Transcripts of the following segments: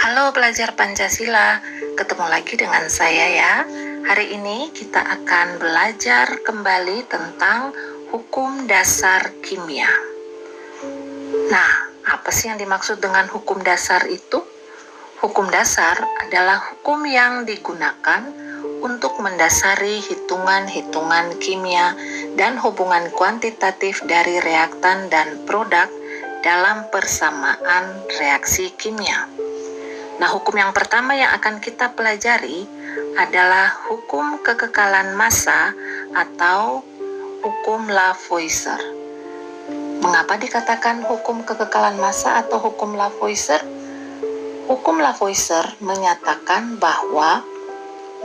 Halo pelajar Pancasila, ketemu lagi dengan saya ya. Hari ini kita akan belajar kembali tentang hukum dasar kimia. Nah, apa sih yang dimaksud dengan hukum dasar itu? Hukum dasar adalah hukum yang digunakan untuk mendasari hitungan-hitungan kimia dan hubungan kuantitatif dari reaktan dan produk dalam persamaan reaksi kimia. Nah, hukum yang pertama yang akan kita pelajari adalah hukum kekekalan massa atau hukum Lavoisier. Mengapa dikatakan hukum kekekalan massa atau hukum Lavoisier? Hukum Lavoisier menyatakan bahwa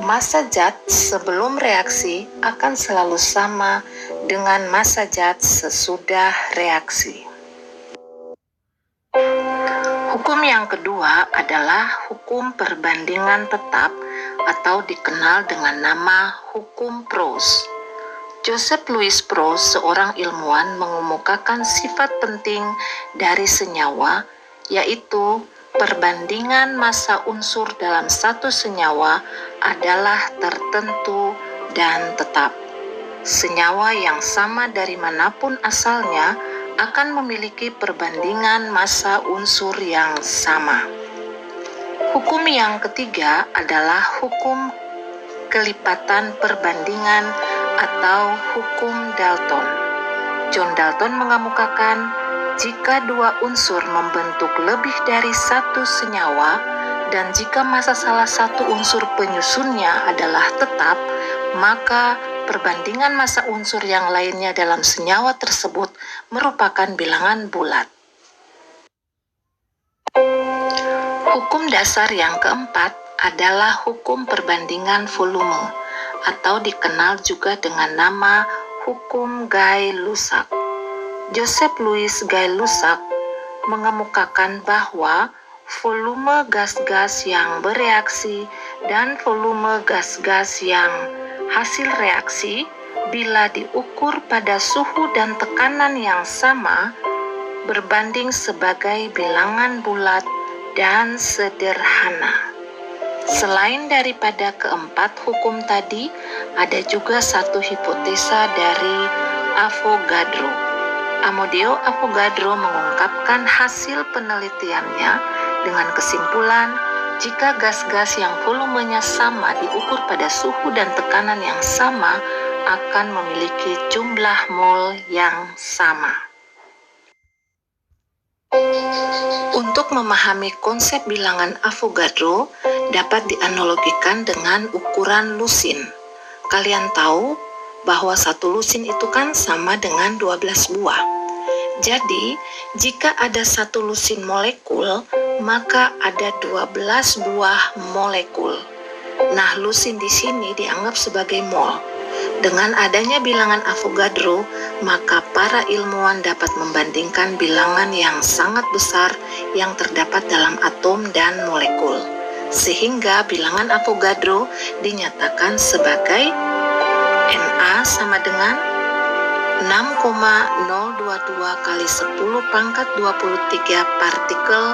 massa zat sebelum reaksi akan selalu sama dengan massa zat sesudah reaksi. Hukum yang kedua adalah hukum perbandingan tetap atau dikenal dengan nama hukum Proust. Joseph Louis Proust, seorang ilmuwan, mengemukakan sifat penting dari senyawa, yaitu perbandingan massa unsur dalam satu senyawa adalah tertentu dan tetap. Senyawa yang sama dari manapun asalnya akan memiliki perbandingan massa unsur yang sama. Hukum yang ketiga adalah hukum kelipatan perbandingan atau hukum Dalton. John Dalton mengemukakan jika dua unsur membentuk lebih dari satu senyawa dan jika massa salah satu unsur penyusunnya adalah tetap, maka perbandingan massa unsur yang lainnya dalam senyawa tersebut merupakan bilangan bulat. Hukum dasar yang keempat adalah hukum perbandingan volume atau dikenal juga dengan nama hukum Gay-Lussac. Joseph Louis Gay-Lussac mengemukakan bahwa volume gas-gas yang bereaksi dan volume gas-gas yang hasil reaksi bila diukur pada suhu dan tekanan yang sama berbanding sebagai bilangan bulat dan sederhana. Selain daripada keempat hukum tadi, ada juga satu hipotesa dari Avogadro. Amedeo Avogadro mengungkapkan hasil penelitiannya dengan kesimpulan jika gas-gas yang volumenya sama diukur pada suhu dan tekanan yang sama akan memiliki jumlah mol yang sama. Untuk memahami konsep bilangan Avogadro dapat dianalogikan dengan ukuran lusin. Kalian tahu bahwa satu lusin itu kan sama dengan 12 buah. Jadi, jika ada satu lusin molekul, maka ada 12 buah molekul. Nah, lusin di sini dianggap sebagai mol. Dengan adanya bilangan Avogadro, maka para ilmuwan dapat membandingkan bilangan yang sangat besar yang terdapat dalam atom dan molekul. Sehingga bilangan Avogadro dinyatakan sebagai Na sama dengan 6,022 kali 10 pangkat 23 partikel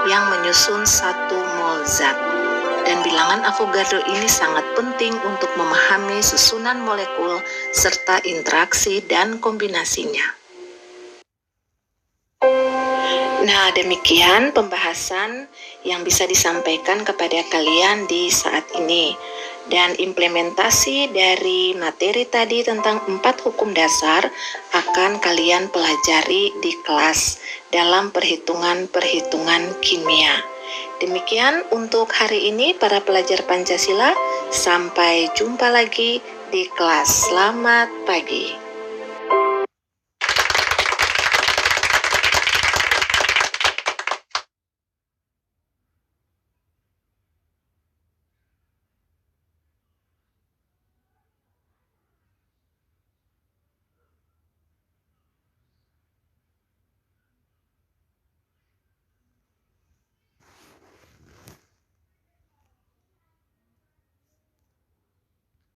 yang menyusun 1 mol zat. Dan bilangan Avogadro ini sangat penting untuk memahami susunan molekul serta interaksi dan kombinasinya. Nah, demikian pembahasan yang bisa disampaikan kepada kalian di saat ini. Dan implementasi dari materi tadi tentang 4 hukum dasar akan kalian pelajari di kelas dalam perhitungan-perhitungan kimia. Demikian untuk hari ini para pelajar Pancasila. Sampai jumpa lagi di kelas. Selamat pagi.